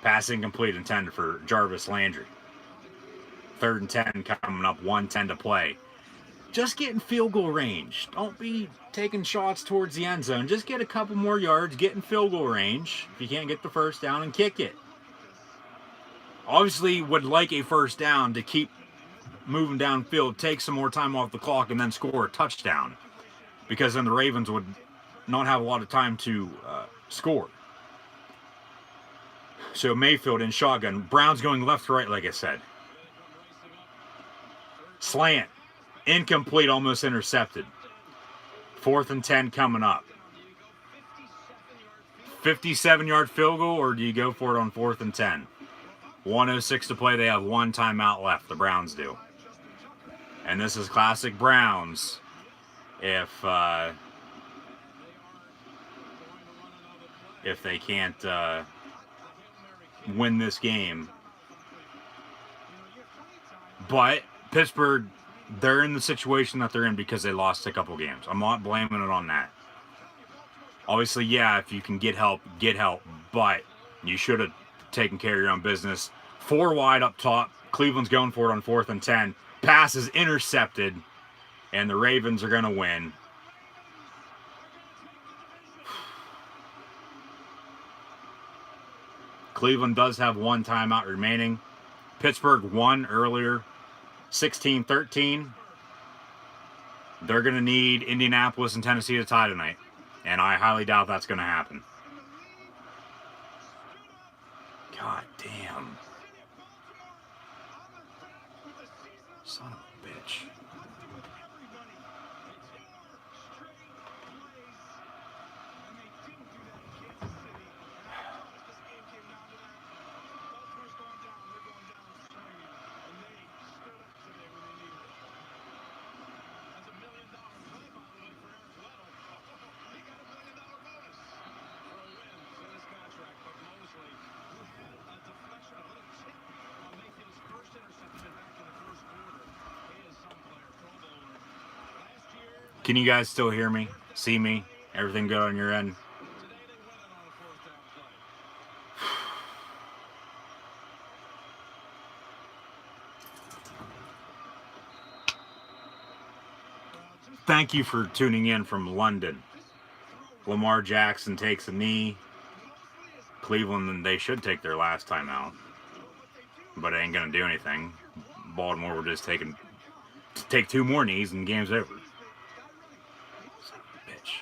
Pass incomplete, intended for Jarvis Landry. 3rd and 10 coming up, 1:10 to play. Just get in field goal range. Don't be taking shots towards the end zone. Just get a couple more yards, get in field goal range. If you can't get the first down, and kick it. Obviously, would like a first down to keep moving downfield, take some more time off the clock, and then score a touchdown. Because then the Ravens would not have a lot of time to score. So Mayfield in shotgun. Brown's going left to right, like I said. Slant. Incomplete, almost intercepted. 4th and 10 coming up. 57-yard field goal, or do you go for it on 4th and 10? 1:06 to play. They have one timeout left. The Browns do. And this is classic Browns. If they can't win this game. But Pittsburgh, they're in the situation that they're in because they lost a couple games. I'm not blaming it on that. Obviously, yeah, if you can get help, but you should have taken care of your own business. 4 wide up top. Cleveland's going for it on 4th and 10. Pass is intercepted, and the Ravens are going to win. Cleveland does have one timeout remaining. Pittsburgh won earlier, 16-13. They're going to need Indianapolis and Tennessee to tie tonight, and I highly doubt that's going to happen. God damn. Son of a bitch. Can you guys still hear me? See me? Everything good on your end? Thank you for tuning in from London. Lamar Jackson takes a knee. Cleveland, they should take their last time out. But it ain't going to do anything. Baltimore will just take 2 more knees and the game's over. Son of a bitch.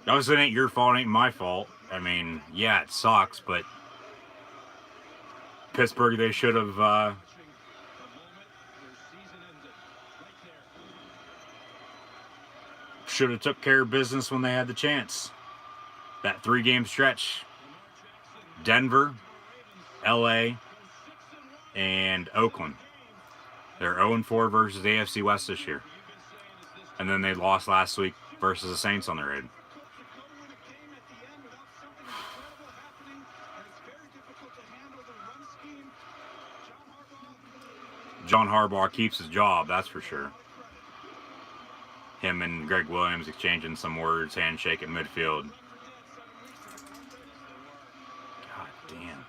Obviously, it ain't your fault, it ain't my fault. I mean, yeah, it sucks, but Pittsburgh, they should have took care of business when they had the chance. That 3-game stretch: Denver, LA, and Oakland. They're 0-4 versus the AFC West this year. And then they lost last week versus the Saints on the road. John Harbaugh keeps his job, that's for sure. Him and Greg Williams exchanging some words, handshake at midfield. God damn.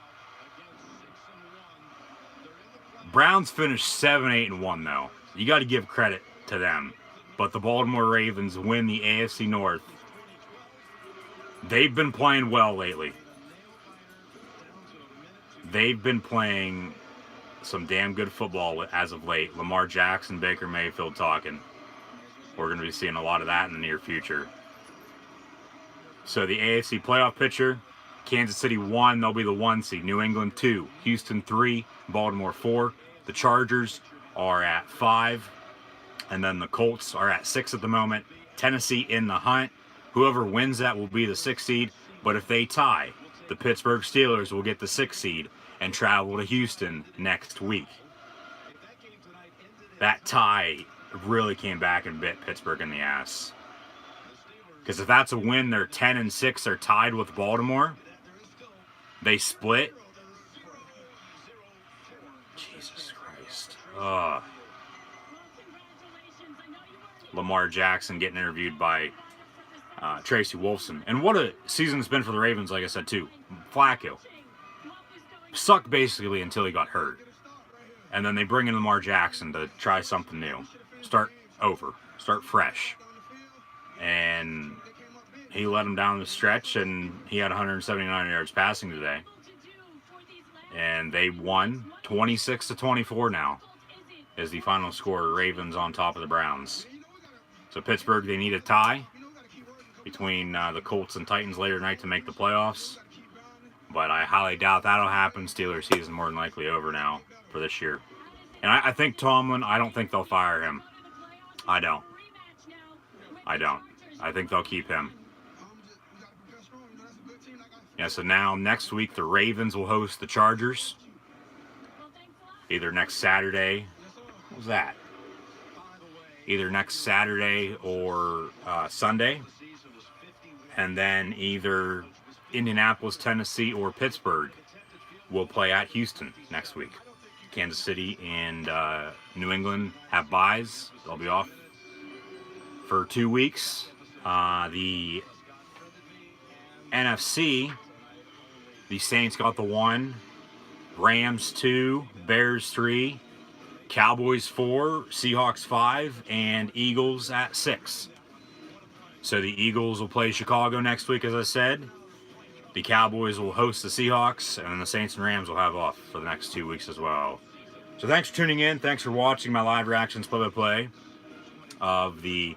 Browns finished 7-8-1 though. You got to give credit to them. But the Baltimore Ravens win the AFC North. They've been playing well lately. They've been playing some damn good football as of late. Lamar Jackson, Baker Mayfield talking. We're going to be seeing a lot of that in the near future. So the AFC playoff picture: Kansas City 1, they'll be the 1 seed. New England 2, Houston 3, Baltimore 4. The Chargers are at 5. And then the Colts are at 6 at the moment. Tennessee in the hunt. Whoever wins that will be the 6th seed. But if they tie, the Pittsburgh Steelers will get the 6th seed and travel to Houston next week. That tie really came back and bit Pittsburgh in the ass. Because if that's a win, they're 10-6. They're tied with Baltimore. They split. Jesus Christ. Ugh. Lamar Jackson getting interviewed by Tracy Wolfson. And what a season it's been for the Ravens, like I said, too. Flacco sucked basically until he got hurt. And then they bring in Lamar Jackson to try something new. Start over. Start fresh. And he let him down the stretch, and he had 179 yards passing today. And they won 26-24 now is the final score. Ravens on top of the Browns. So Pittsburgh, they need a tie between the Colts and Titans later tonight to make the playoffs. But I highly doubt that'll happen. Steelers season more than likely over now for this year. And I think Tomlin, I don't think they'll fire him. I don't. I think they'll keep him. Yeah, so now next week the Ravens will host the Chargers. Either next Saturday. What was that? Either next Saturday or Sunday. And then either Indianapolis, Tennessee, or Pittsburgh will play at Houston next week. Kansas City and New England have byes. They'll be off for 2 weeks. The NFC, the Saints got the 1, Rams 2, Bears 3, Cowboys 4, Seahawks 5, and Eagles at 6. So the Eagles will play Chicago next week, as I said. The Cowboys will host the Seahawks, and then the Saints and Rams will have off for the next 2 weeks as well. So thanks for tuning in. Thanks for watching my live reactions play-by-play of the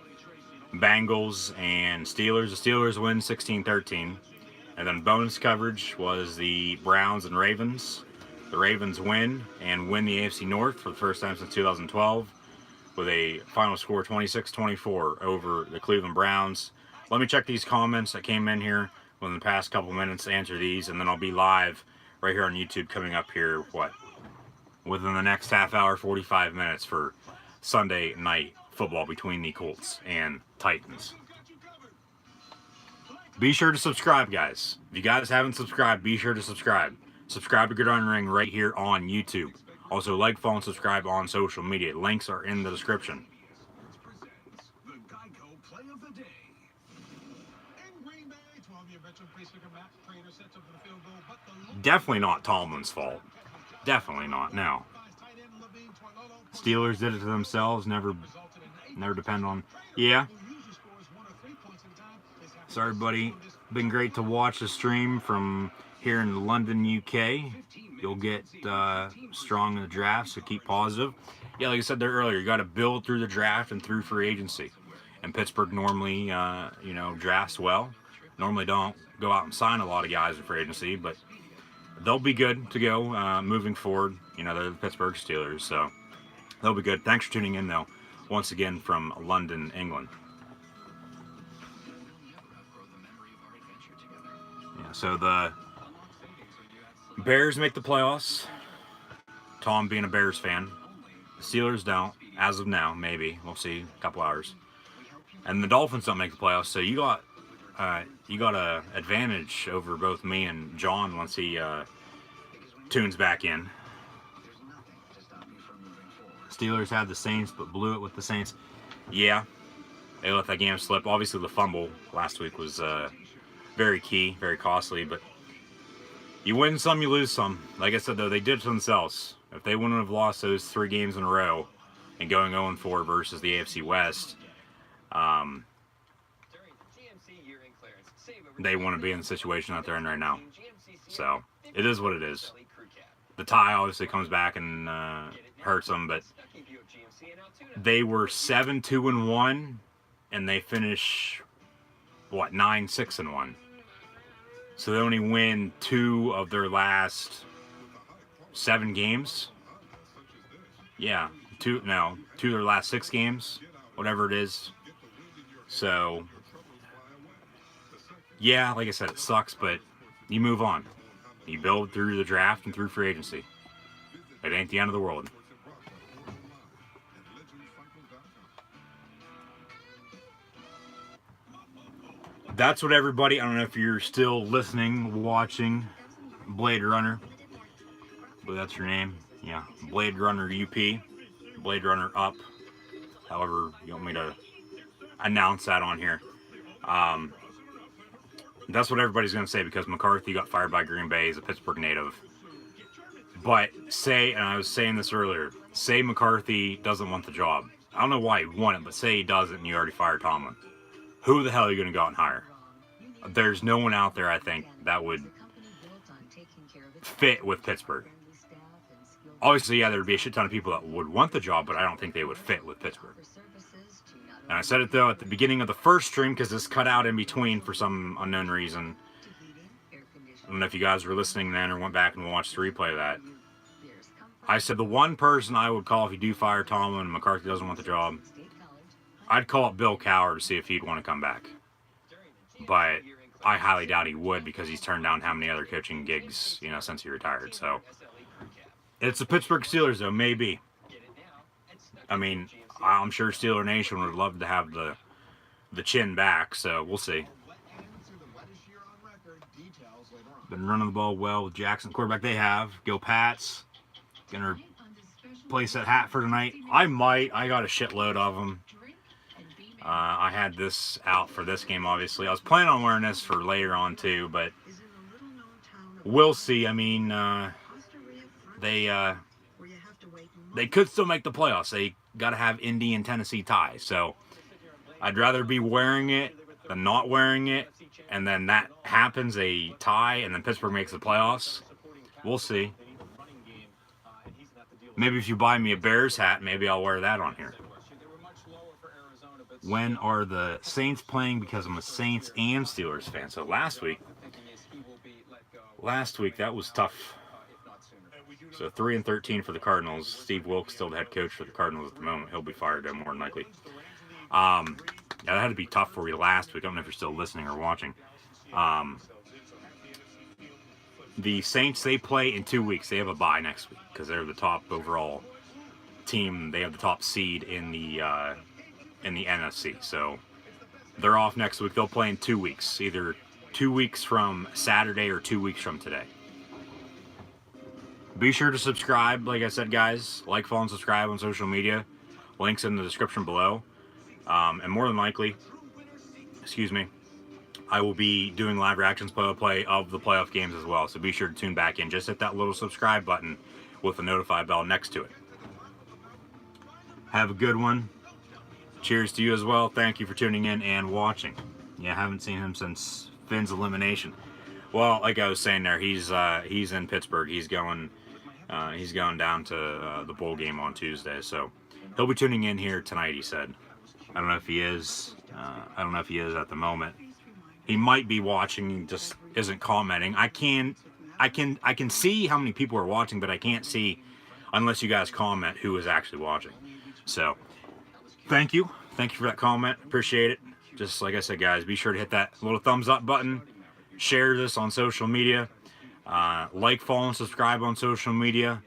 Bengals and Steelers. The Steelers win 16-13. And then bonus coverage was the Browns and Ravens. The Ravens win and win the AFC North for the first time since 2012 with a final score 26-24 over the Cleveland Browns. Let me check these comments that came in here within the past couple minutes to answer these, and then I'll be live right here on YouTube coming up here, within the next half hour, 45 minutes for Sunday night football between the Colts and Titans. Be sure to subscribe, guys. If you guys haven't subscribed, be sure to subscribe. Subscribe to Gridiron Ring right here on YouTube. Also, like, follow, and subscribe on social media. Links are in the description. Definitely not Tomlin's fault. Definitely not. No. Steelers did it to themselves. Never depend on. Yeah. Sorry, buddy. Been great to watch the stream from here in London, UK. You'll get strong in the draft, so keep positive. Yeah, like I said there earlier, you got to build through the draft and through free agency. And Pittsburgh normally, drafts well. normally don't go out and sign a lot of guys in free agency, but they'll be good to go moving forward. You know, they're the Pittsburgh Steelers, so they'll be good. Thanks for tuning in, though, once again from London, England. Yeah, so the Bears make the playoffs. Tom being a Bears fan. The Steelers don't, as of now, maybe. We'll see, a couple hours. And the Dolphins don't make the playoffs, so you got a advantage over both me and John once he tunes back in. Steelers had the Saints, but blew it with the Saints. Yeah, they let that game slip. Obviously, the fumble last week was very key, very costly, but you win some, you lose some. Like I said, though, they did it to themselves. If they wouldn't have lost those 3 games in a row and going 0-4 versus the AFC West, they wouldn't be in the situation that they're in right now. So, it is what it is. The tie obviously comes back and hurts them, but they were 7-2-1, and they finish, 9-6-1. So they only win 2 of their last 7 games. Yeah, 2 of their last 6 games, whatever it is. So, yeah, like I said, it sucks, but you move on. You build through the draft and through free agency. It ain't the end of the world. That's what everybody, I don't know if you're still listening, watching Blade Runner. But that's your name. Yeah, Blade Runner UP. Blade Runner Up. However you want me to announce that on here. That's what everybody's going to say because McCarthy got fired by Green Bay. He's a Pittsburgh native. But say, and I was saying this earlier, say McCarthy doesn't want the job. I don't know why he won it, but say he doesn't and you already fired Tomlin. Who the hell are you going to go out and hire? There's no one out there, I think, that would fit with Pittsburgh. Obviously, yeah, there would be a shit ton of people that would want the job, but I don't think they would fit with Pittsburgh. And I said it, though, at the beginning of the first stream, because this cut out in between for some unknown reason. I don't know if you guys were listening then or went back and watched the replay of that. I said the one person I would call if you do fire Tomlin and McCarthy doesn't want the job, I'd call up Bill Cowher to see if he'd want to come back. But I highly doubt he would because he's turned down how many other coaching gigs, since he retired. So it's the Pittsburgh Steelers, though, maybe. I mean, I'm sure Steeler Nation would love to have the chin back, so we'll see. Been running the ball well with Jackson, quarterback they have. Go Pats. Gonna replace that hat for tonight. I got a shitload of them. I had this out for this game, obviously. I was planning on wearing this for later on, too, but we'll see. I mean, they could still make the playoffs. They got to have Indy and Tennessee ties. So I'd rather be wearing it than not wearing it. And then that happens, a tie, and then Pittsburgh makes the playoffs. We'll see. Maybe if you buy me a Bears hat, maybe I'll wear that on here. When are the Saints playing? Because I'm a Saints and Steelers fan. So last week, that was tough. So 3-13 for the Cardinals. Steve Wilkes still the head coach for the Cardinals at the moment. He'll be fired more than likely. Yeah, that had to be tough for you last week. I don't know if you're still listening or watching. The Saints, they play in 2 weeks. They have a bye next week because they're the top overall team. They have the top seed in the NFC. So they're off next week. They'll play in 2 weeks, either 2 weeks from Saturday or 2 weeks from today. Be sure to subscribe, like I said, guys. Like, follow, and subscribe on social media. Links in the description below. And more than likely, I will be doing live reactions play of the playoff games as well. So be sure to tune back in. Just hit that little subscribe button with the notify bell next to it. Have a good one. Cheers to you as well. Thank you for tuning in and watching. Yeah, I haven't seen him since Finn's elimination. Well, like I was saying there, he's in Pittsburgh. He's going down to the bowl game on Tuesday. So he'll be tuning in here tonight, he said. I don't know if he is. I don't know if he is at the moment. He might be watching and just isn't commenting. I can see how many people are watching, but I can't see unless you guys comment who is actually watching. So thank you for that comment. Appreciate it. Just like I said, guys, be sure to hit that little thumbs up button, share this on social media, like, follow, and subscribe on social media.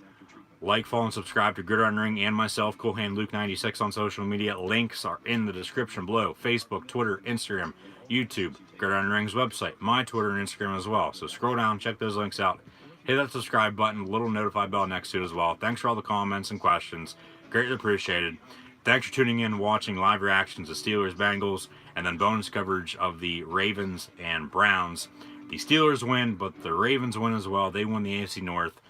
Like, follow, and subscribe to Gridiron Ring and myself, Cool Hand Luke 96 on social media. Links are in the description below. Facebook, Twitter, Instagram, YouTube, Gridiron Ring's website, my Twitter and Instagram as well. So scroll down, check those links out. Hit that subscribe button, little notify bell next to it as well. Thanks for all the comments and questions. Greatly appreciated. Thanks for tuning in and watching live reactions of Steelers, Bengals, and then bonus coverage of the Ravens and Browns. The Steelers win, but the Ravens win as well. They won the AFC North.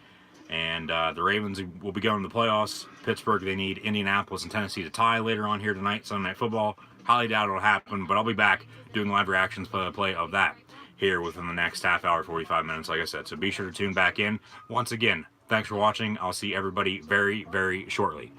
And the Ravens will be going to the playoffs. Pittsburgh, they need Indianapolis and Tennessee to tie later on here tonight, Sunday Night Football. Highly doubt it'll happen, but I'll be back doing live reactions play of that here within the next half hour, 45 minutes, like I said. So be sure to tune back in. Once again, thanks for watching. I'll see everybody very, very shortly.